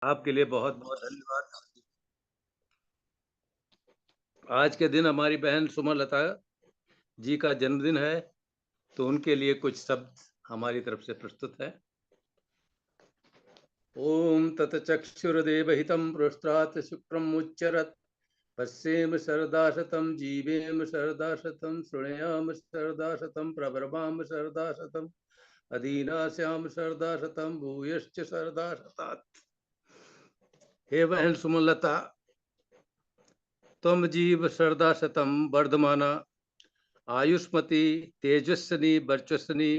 आपके लिए बहुत-बहुत धन्यवाद। आज के दिन हमारी बहन सुमलता जी का जन्मदिन है, तो उनके लिए कुछ शब्द हमारी तरफ से प्रस्तुत है। ॐ ततचक्षुर्देवहितं पुरस्तात् शुक्रमुच्चरत् पश्येम शरदा शतं जीवेम शरदा शतं शृणुयाम शरदा शतं प्रब्रवाम शरदा शतम् अधीनास्याम शरदा शतं भूयश्च शरदा शतात्। हे बहन सुमलता, तुम जीव शरदा शतम वर्धमाना आयुष्मती तेजस्विनी वर्चस्विनी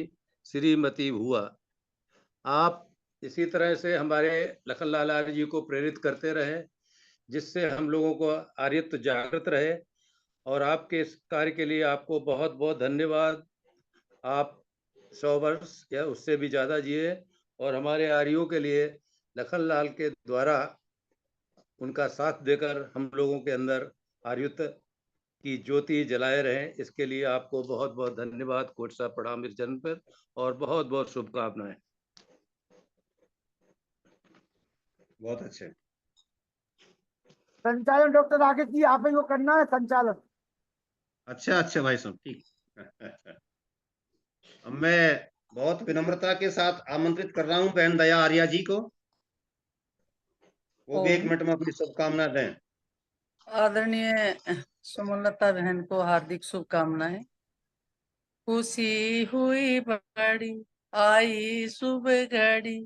श्रीमती भुआ। आप इसी तरह से हमारे लखनलाल आर्य जी को प्रेरित करते रहे, जिससे हम लोगों को आर्यत्व जागृत रहे। और आपके इस कार्य के लिए आपको बहुत बहुत धन्यवाद। आप 100 वर्ष या उससे भी ज़्यादा जिए और हमारे आर्यों के लिए लखनलाल के द्वारा उनका साथ देकर हम लोगों के अंदर आर्यत्व की ज्योति जलाए रहें। इसके लिए आपको बहुत बहुत धन्यवाद। कोट साहब प्रणाम इस जन्म पर और बहुत बहुत शुभकामनाएं। बहुत अच्छे। संचालन डॉक्टर राकेश जी, आप ही को करना है संचालन। अच्छा अच्छा भाई साहब, ठीक। अब मैं बहुत विनम्रता के साथ आमंत्रित कर रहा हूँ बहन दया आर्या जी को, वो भी 1 मिनट में अपनी शुभकामना दें। आदरणीय सुमलता बहन को हार्दिक शुभकामनाएं। खुशी हुई बड़ी आई सुबह घड़ी,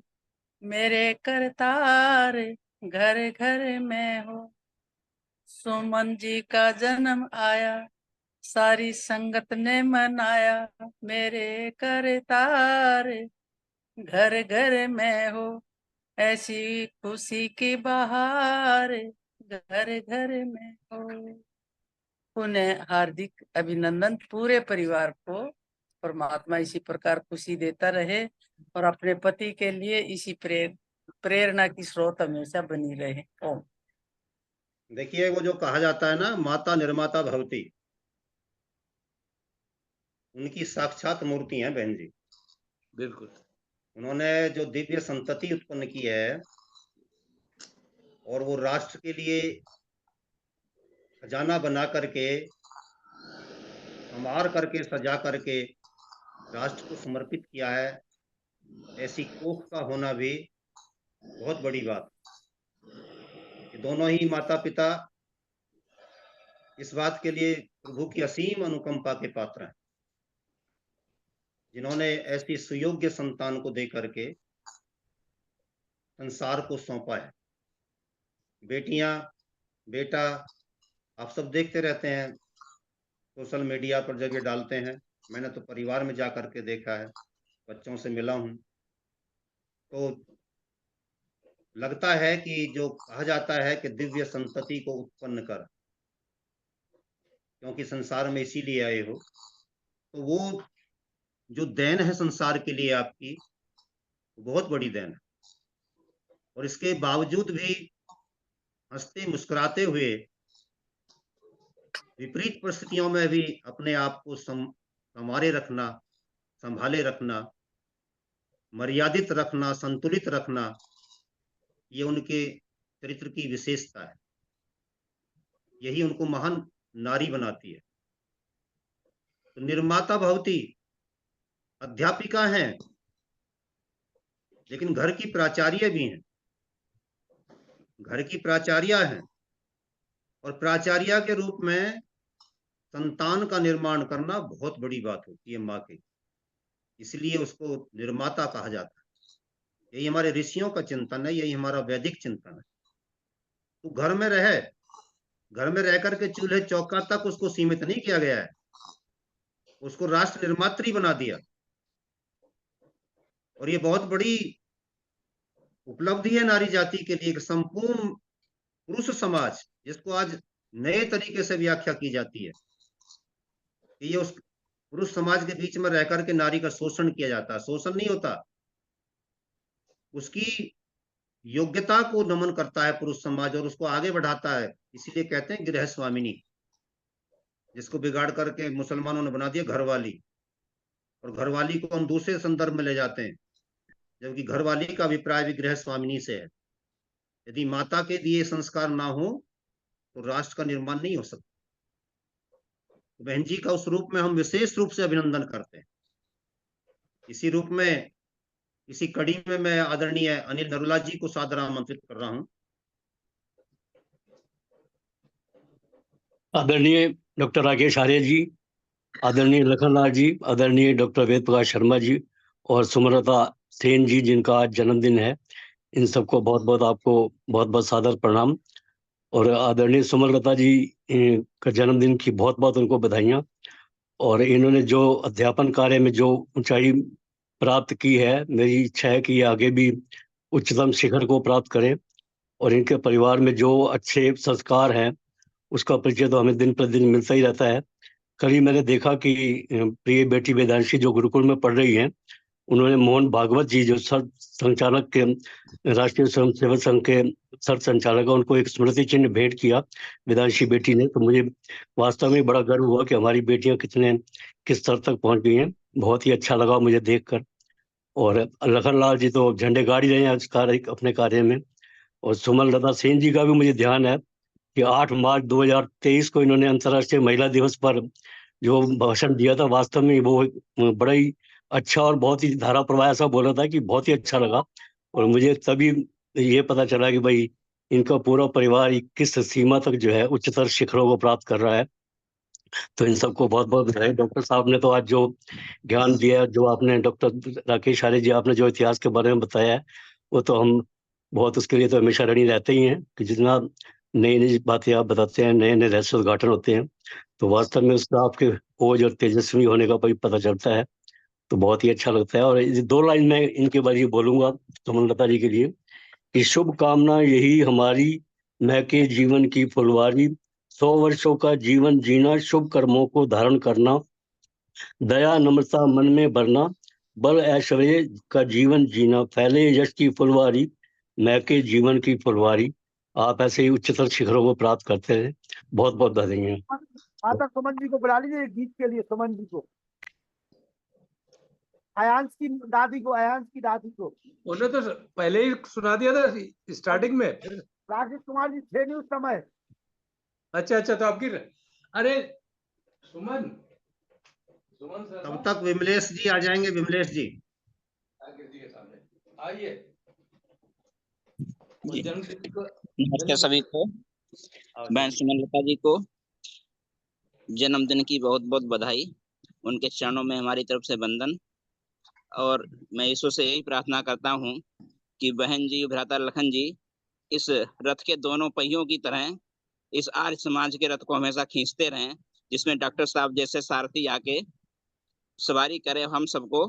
मेरे करतार घर घर में हो। सुमन जी का जन्म आया, सारी संगत ने मनाया, मेरे करतार घर घर में हो। ऐसी खुशी की बहार घर घर में हो। उन्हें हार्दिक अभिनंदन। पूरे परिवार को परमात्मा इसी प्रकार खुशी देता रहे और अपने पति के लिए इसी प्रेरणा की स्रोत हमेशा बनी रहे। ओम। देखिए, वो जो कहा जाता है ना, माता निर्माता भवती, उनकी साक्षात मूर्ति है बहन जी। बिल्कुल। उन्होंने जो दिव्य संतति उत्पन्न की है और वो राष्ट्र के लिए खजाना बना करके, संवार करके, सजा करके राष्ट्र को समर्पित किया है, ऐसी कोख का होना भी बहुत बड़ी बात। ये दोनों ही माता पिता इस बात के लिए प्रभु की असीम अनुकंपा के पात्र हैं, जिन्होंने ऐसी सुयोग्य संतान को दे करके संसार को सौंपा है। बेटियां, बेटा, आप सब देखते रहते हैं सोशल मीडिया पर जब ये डालते हैं। मैंने तो परिवार में जा करके देखा है, बच्चों से मिला हूं, तो लगता है कि जो कहा जाता है कि दिव्य संतति को उत्पन्न कर, क्योंकि संसार में इसीलिए आए हो, तो वो जो देन है संसार के लिए आपकी, बहुत बड़ी देन है। और इसके बावजूद भी हंसते मुस्कुराते हुए विपरीत परिस्थितियों में भी अपने आप को संवारे रखना, संभाले रखना, मर्यादित रखना, संतुलित रखना, ये उनके चरित्र की विशेषता है। यही उनको महान नारी बनाती है। तो निर्माता भवती अध्यापिका हैं, लेकिन घर की प्राचार्य भी हैं, घर की प्राचार्या हैं। और प्राचार्या के रूप में संतान का निर्माण करना बहुत बड़ी बात होती है माँ की, इसलिए उसको निर्माता कहा जाता है। यही हमारे ऋषियों का चिंतन है, यही हमारा वैदिक चिंतन है। तो घर में रहे, घर में रह करके चूल्हे चौका तक उसको सीमित नहीं किया गया है, उसको राष्ट्र निर्मात्री बना दिया। और ये बहुत बड़ी उपलब्धि है नारी जाति के लिए। एक संपूर्ण पुरुष समाज, जिसको आज नए तरीके से व्याख्या की जाती है कि ये उस पुरुष समाज के बीच में रह करके नारी का शोषण किया जाता है। शोषण नहीं होता, उसकी योग्यता को नमन करता है पुरुष समाज और उसको आगे बढ़ाता है। इसीलिए कहते हैं गृह स्वामिनी, जिसको बिगाड़ करके मुसलमानों ने बना दिया घरवाली। और घरवाली को हम दूसरे संदर्भ में ले जाते हैं, जबकि घरवाली का अभिप्राय भी गृह स्वामिनी से है। यदि माता के दिए संस्कार ना हो तो राष्ट्र का निर्माण नहीं हो सकता। बहन जी का उस रूप में हम विशेष रूप से अभिनंदन करते हैं। इसी रूप में, इसी कड़ी में मैं आदरणीय अनिल नरूला जी को सादर आमंत्रित कर रहा हूं। आदरणीय डॉक्टर राकेश आर्य जी, आदरणीय लखनलाल जी, आदरणीय डॉक्टर वेद प्रकाश शर्मा जी और सुमलता सेन जी जिनका आज जन्मदिन है, इन सबको बहुत बहुत आपको बहुत बहुत सादर प्रणाम। और आदरणीय सुमलता जी का जन्मदिन की बहुत बहुत उनको बधाइयाँ। और इन्होंने जो अध्यापन कार्य में जो ऊंचाई प्राप्त की है, मेरी इच्छा है कि ये आगे भी उच्चतम शिखर को प्राप्त करें। और इनके परिवार में जो अच्छे संस्कार हैं उसका परिचय तो हमें दिन प्रतिदिन मिलता ही रहता है। कल ही मैंने देखा कि प्रिय बेटी वेदांशी जो गुरुकुल में पढ़ रही हैं, उन्होंने मोहन भागवत जी जो सर संचालक के राष्ट्रीय स्वयं सेवक संघ के सर संचालक है, उनको एक स्मृति चिन्ह भेंट किया वेदांशी बेटी ने। तो मुझे वास्तव में बड़ा गर्व हुआ कि हमारी बेटियां किस स्तर तक पहुंच गई हैं। बहुत ही अच्छा लगा मुझे देखकर। और लखनलाल जी तो झंडे गाड़ी रहे हैं अपने कार्य में। और सुमलता सेन जी का भी मुझे ध्यान है कि 8 मार्च 2023 को इन्होंने अंतर्राष्ट्रीय महिला दिवस पर जो भाषण दिया था, वास्तव में वो बड़ा ही अच्छा और बहुत ही धारा प्रवाह ऐसा बोला था कि बहुत ही अच्छा लगा। और मुझे तभी ये पता चला कि भाई इनका पूरा परिवार किस सीमा तक जो है उच्चतर शिखरों को प्राप्त कर रहा है। तो इन सबको बहुत बहुत बधाई। डॉक्टर साहब ने तो आज जो ज्ञान दिया, जो आपने डॉक्टर राकेश आर्य जी आपने जो इतिहास के बारे में बताया है, वो तो हम बहुत उसके लिए तो हमेशा ऋणी रहते ही हैं कि जितना नई नई बातें आप बताते हैं, नए नए रहस्य उद्घाटन होते हैं, तो वास्तव में उसका आपके खोज और तेजस्वी होने का भी पता चलता है। तो बहुत ही अच्छा लगता है। और 2 लाइन में इनके बारे में बोलूंगा सुमनलता जी के लिए कि शुभ कामना यही हमारी, महके जीवन की फुलवारी, 100 वर्षों का जीवन जीना, शुभ कर्मों को धारण करना, दया नम्रता मन में भरना, बल ऐश्वर्य का जीवन जीना, फैले यश की फुलवारी, महके जीवन की फुलवारी। आप ऐसे ही उच्चतर शिखरों को प्राप्त करते रहे। बहुत बहुत बधाइयाँ। माता सुमन जी को बुला लीजिए गीत के लिए। सुमन जी को, अयांश की दादी को, अयांश की दादी को। उन्होंने तो पहले ही सुना दिया था स्टार्टिंग में। राकेश कुमार जी थे नहीं उस समय। अच्छा अच्छा, तो आपकी अरे सुमन तब तक विमलेश जी आ जाएंगे। विमलेश जी जी के सामने आइए। नमस्कार सभी को। मैं सुमनलता जी को जन्मदिन की बहुत बहुत बधाई। उनके चरणों में हमारी तरफ से वंदन। और मैं ईश्वर से यही प्रार्थना करता हूँ कि बहन जी, भ्राता लखन जी इस रथ के दोनों पहियों की तरह इस आर्य समाज के रथ को हमेशा खींचते रहें, जिसमें डॉक्टर साहब जैसे सारथी आके सवारी करे, हम सबको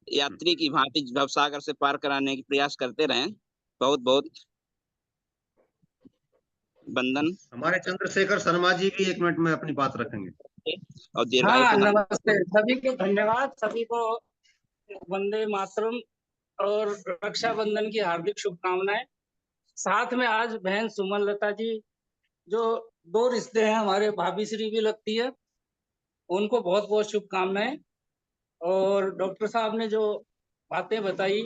यात्री की भांति भवसागर से पार कराने की प्रयास करते रहें। बहुत बहुत वंदन। हमारे चंद्रशेखर शर्मा जी भी 1 मिनट में अपनी बात रखेंगे। और दीर्घायु हाँ, प्रदान। नमस्ते सभी को, धन्यवाद सभी को, वंदे मातरम और रक्षाबंधन की हार्दिक शुभकामनाएं। साथ में आज बहन सुमनलता जी, जो 2 रिश्ते हैं, हमारे भाभी श्री भी लगती है, उनको बहुत बहुत शुभकामनाएं। और डॉक्टर साहब ने जो बातें बताई,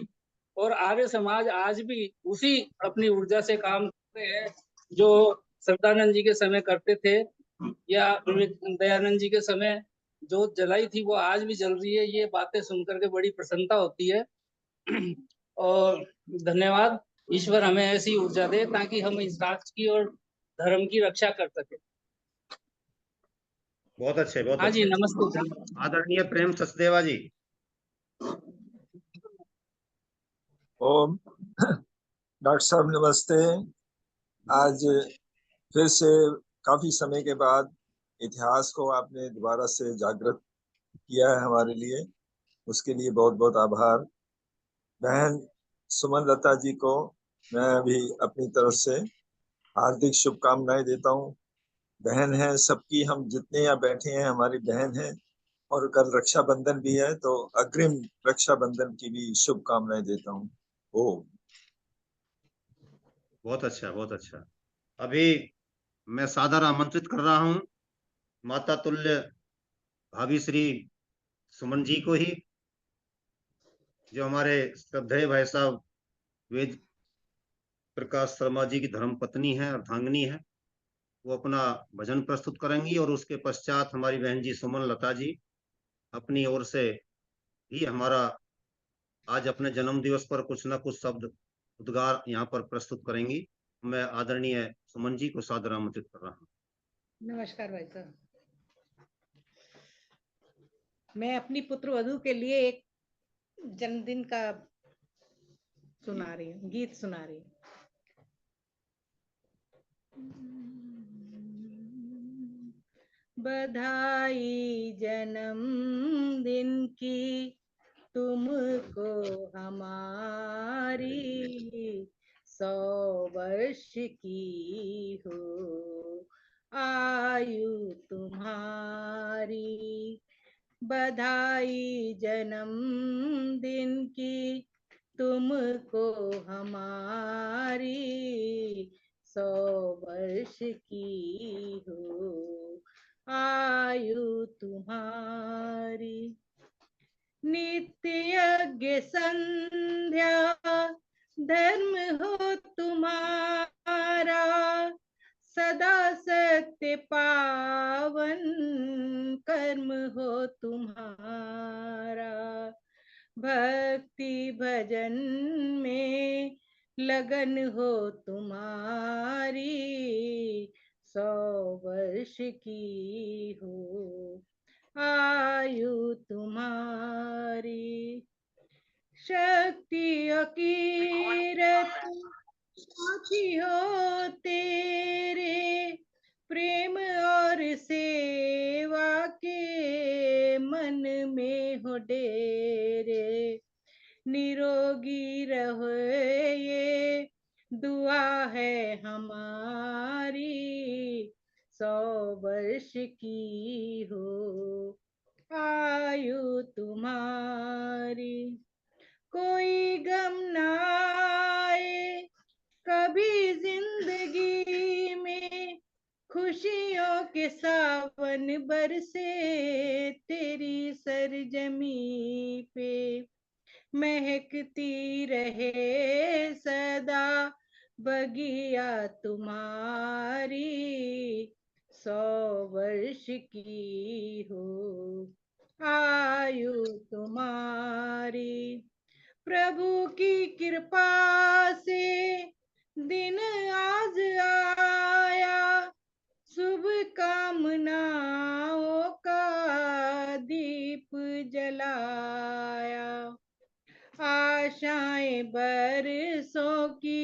और आर्य समाज आज भी उसी अपनी ऊर्जा से काम करते हैं जो श्रद्धानंद जी के समय करते थे, या दयानंद जी के समय जो जलाई थी वो आज भी जल रही है। ये बातें सुनकर के बड़ी प्रसन्नता होती है। और धन्यवाद। ईश्वर हमें ऐसी ऊर्जा दे ताकि हम इस राष्ट्र की और धर्म की रक्षा कर सके। बहुत अच्छे, बहुत हाँ जी, अच्छे। नमस्ते। आदरणीय प्रेम सचदेवा जी। ओम। डॉक्टर साहब नमस्ते। आज फिर से काफी समय के बाद इतिहास को आपने दोबारा से जागृत किया है हमारे लिए, उसके लिए बहुत बहुत आभार। बहन सुमनलता जी को मैं भी अपनी तरफ से हार्दिक शुभकामनाएं देता हूँ। बहन है सबकी, हम जितने यहाँ बैठे हैं हमारी बहन है। और कल रक्षाबंधन भी है, तो अग्रिम रक्षाबंधन की भी शुभकामनाएं देता हूँ। ओम। बहुत अच्छा, बहुत अच्छा। अभी मैं सादर आमंत्रित कर रहा हूं माता तुल्य भाभी श्री सुमन जी को ही, जो हमारे श्रद्धेय भाई साहब वेद प्रकाश शर्मा जी की धर्म पत्नी है, अर्धांगिनी है, वो अपना भजन प्रस्तुत करेंगी और उसके पश्चात हमारी बहन जी सुमन लता जी अपनी ओर से भी हमारा आज अपने जन्म दिवस पर कुछ ना कुछ शब्द उद्गार यहाँ पर प्रस्तुत करेंगी। मैं आदरणीय सुमन जी को सादर आमंत्रित कर रहा हूँ। नमस्कार भाई साहब, मैं अपनी पुत्र वधू के लिए एक जन्मदिन का सुना रही हूँ, गीत सुना रही हूँ। बधाई जन्मदिन की तुमको हमारी, 100 वर्ष की हो आयु तुम्हारी। बधाई जन्मदिन की तुमको हमारी, 100 वर्ष की हो आयु तुम्हारी। नित्य यज्ञ संध्या धर्म हो तुम्हारा, सदा सत्य पावन कर्म हो तुम्हारा। भक्ति भजन में लगन हो तुम्हारी, 100 वर्ष की हो आयु तुम्हारी। शक्ति अकीरत साथी हो तेरे, प्रेम और सेवा के मन में हो डेरे। निरोगी रहो ये दुआ है हमारी, 100 वर्ष की हो आयु तुम्हारी। कोई गम ना आए कभी जिंदगी में, खुशियों के सावन बरसे तेरी सरजमी पे। महकती रहे सदा बगिया तुम्हारी, 100 वर्ष की हो आयु तुम्हारी। प्रभु की कृपा से दिन आज आया, शुभ कामनाओं का दीप जलाया। आशाएं बरसों की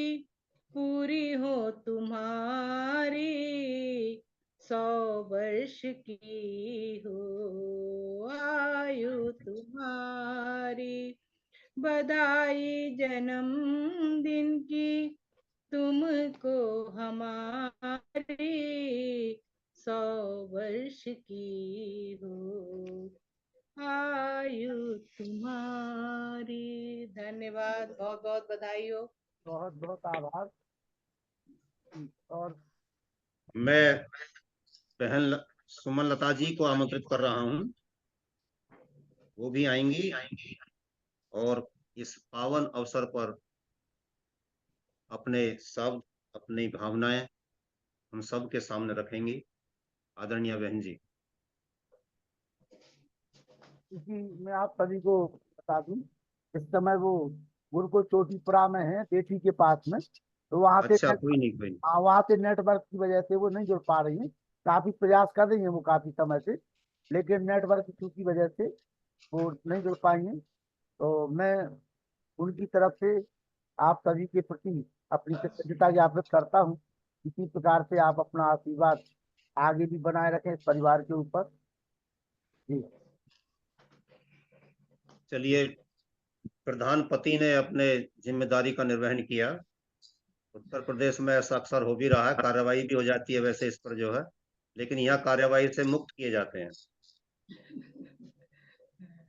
पूरी हो तुम्हारी, 100 वर्ष की हो आयु तुम्हारी। बधाई जन्मदिन की तुमको हमारी, 100 वर्ष की हो आयु तुम्हारी। धन्यवाद, बहुत बहुत बधाई हो। बहुत बहुत आभार। और मैं बहन सुमन लता जी को आमंत्रित कर रहा हूँ, वो भी आएंगी और इस पावन अवसर पर अपने शब्द, अपनी भावनाएं हम सब के सामने रखेंगी। आदरणीय बहन जी। मैं आप सभी को बता दूं, इस समय वो गुरुकुल चोटीपुरा में है, पेठी के पास में, तो वहाँ से अच्छा, कोई नहीं। वहाँ से नेटवर्क की वजह से वो नहीं जुड़ पा रही है। काफी प्रयास कर रही है वो काफी समय से, लेकिन नेटवर्क इशू की वजह से वो नहीं जुड़ पाई है। तो मैं उनकी तरफ से आप सभी के प्रति अपनी कृतज्ञता ज्ञापित करता हूँ। इसी प्रकार से आप अपना आशीर्वाद आगे भी बनाए रखें इस परिवार के ऊपर। जी चलिए, प्रधान पति ने अपने जिम्मेदारी का निर्वहन किया। उत्तर प्रदेश में ऐसा अक्सर हो भी रहा है, कार्रवाई भी हो जाती है वैसे इस पर जो है, लेकिन यहाँ कार्रवाई से मुक्त किए जाते हैं।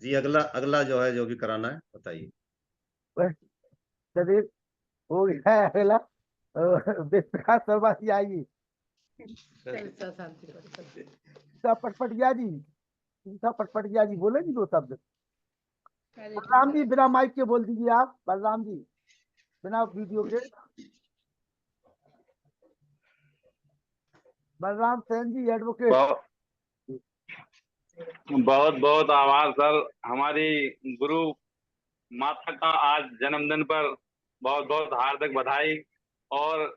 जी, अगला जो है, जो भी कराना है बताइए। चलिए, हो गया है अगला। प्रकाश शर्मा जी आइए। पटपटिया जी, पटपटिया जी बोलेंगे 2 शब्द। बलराम जी बिना माइक के बोल दीजिए आप, बलराम जी बिना वीडियो के। बलराम सेन जी एडवोकेट। बहुत बहुत आभार सर। हमारी गुरु माता का आज जन्मदिन पर बहुत बहुत हार्दिक बधाई, और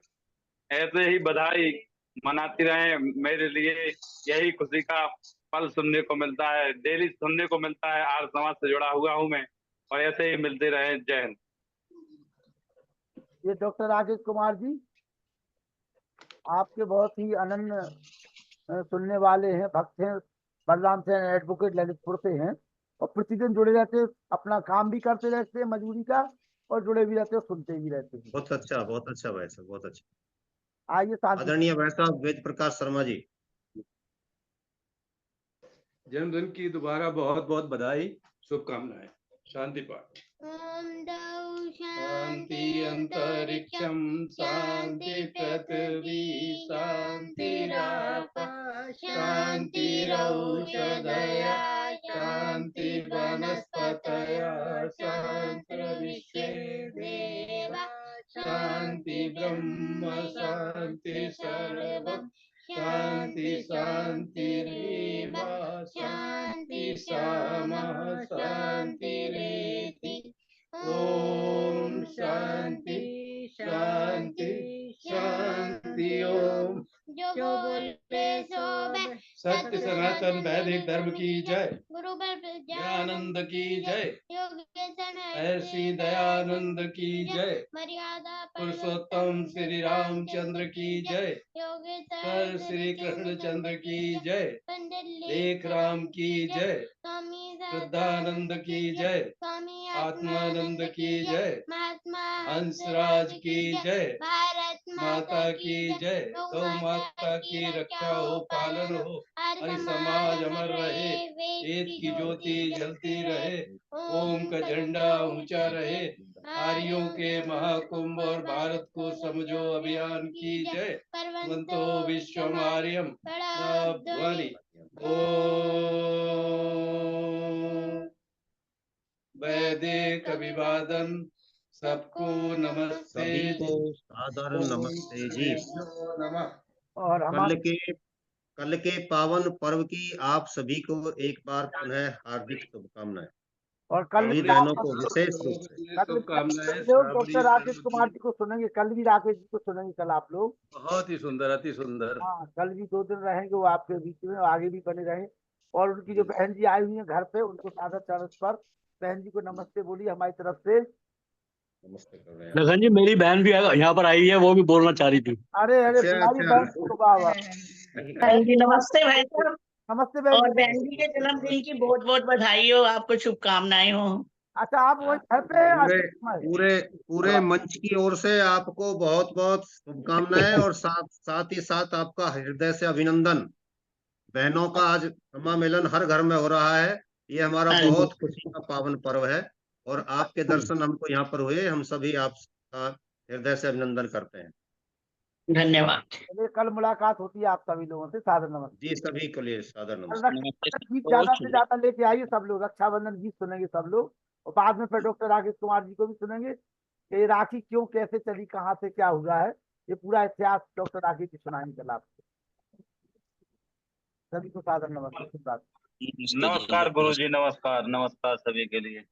ऐसे ही बधाई मनाती रहे। मेरे लिए यही खुशी का पल सुनने को मिलता है, डेली सुनने को मिलता है। आर्य समाज से जुड़ा हुआ हूँ मैं, और ऐसे ही मिलते रहे। जय हिंद। ये डॉक्टर राकेश कुमार जी आपके बहुत ही अनन्य सुनने वाले हैं, भक्त हैं। बलराम सेन एडवोकेट ललितपुर से हैं और प्रतिदिन जुड़े रहते हैं, अपना काम भी करते रहते हैं मजदूरी का, और जुड़े भी रहते हैं, सुनते भी रहते हैं। बहुत अच्छा भाई साहब, बहुत अच्छा। आइए शांति। आदरणीय भाई साहब वेद प्रकाश शर्मा जी। जन्मदिन की दोबारा बहुत बहुत बधाई, शुभकामनाएं। शांति पाठ। शांति अंतरिक्षम शांति पृथ्वी शांतिराप शांतिरौषधया शांति वनस्पतया शांति विश्वे देवा शांति ब्रह्म शांति सर्वं शांति शांतिरेव शांति सामः शांतिरेति। ओम शांति शांति शांति। ओम जो बोले सो सत्य सनातन वैदिक धर्म की जय। गुरु दयानंद की जय। योगेशन ऐसी दयानंद की जय। मर्यादा पुरुषोत्तम श्री रामचंद्र की जय। योगेश्वर श्री कृष्णचंद्र की जय। पंडित लेख राम की जय। स्वामी शुद्धानंद की जय। स्वामी आत्मानंद की जय। महात्मा हंसराज की जय। भारत माता की जय। गौ माता की रक्षा हो, पालन हो, हरि समाज अमर रहे, वेद की ज्योति जलती रहे, ओम का झंडा ऊंचा रहे, आर्यों के महाकुंभ और भारत को समझो अभियान की जय। वंतो विश्वम आर्यम ध्वनि। ओम वैदिक अभिवादन। सबको नमस्ते। सभी को सादर नमस्ते जी। नमः। और कल के पावन पर्व की आप सभी को एक बार पुनः हार्दिक शुभकामनाएं, और कल सभी भी बहनों को विशेष रूप से डॉक्टर राकेश कुमार जी को सुनेंगे, कल भी राकेश जी को सुनेंगे। कल आप लोग बहुत ही सुंदर, अति सुंदर। हाँ, कल भी 2 दिन रहेंगे वो आपके बीच में, आगे भी बने रहे। और उनकी जो बहन जी आई हुई है घर पे, उनको सादर चरण पर बहन जी को नमस्ते बोलिए हमारी तरफ से। नमस्ते कर रहे हैं। लखन जी मेरी बहन भी यहाँ पर आई है, वो भी बोलना चाह रही थी। अरे अच्छा, तुम्हारी अच्छा। बहन को बाबा। हाँ जी, नमस्ते भाई साहब। नमस्ते और बहन बहन जी के जन्मदिन की बहुत बहुत बधाई हो, आपको शुभकामनाएं हो। अच्छा, आप वही घर पे हैं? पूरे मंच की ओर से आपको बहुत बहुत शुभकामनाएं, और साथ ही साथ आपका हृदय से अभिनंदन। बहनों का आज समामेलन हर घर में हो रहा है, ये हमारा बहुत खुशी का पावन पर्व है, और आपके दर्शन हमको यहाँ पर हुए, हम सभी आपका हृदय से अभिनंदन करते हैं। धन्यवाद। कल मुलाकात होती है आप सभी लोगों से। सादर नमस्ते जी, सभी के लिए सादर गीत नमस्ते। ज्यादा से ज्यादा लेके आइए सब लोग। रक्षाबंधन गीत सुनेंगे सब लोग, और बाद में फिर डॉक्टर राकेश कुमार जी को भी सुनेंगे कि राखी क्यों, कैसे चली, कहाँ से क्या हुआ है, ये पूरा इतिहास डॉक्टर राकेश जी सुनाएंगे कल आपको। सभी को सादर नमस्ते। नमस्कार गुरुजी, नमस्कार। नमस्कार सभी के लिए।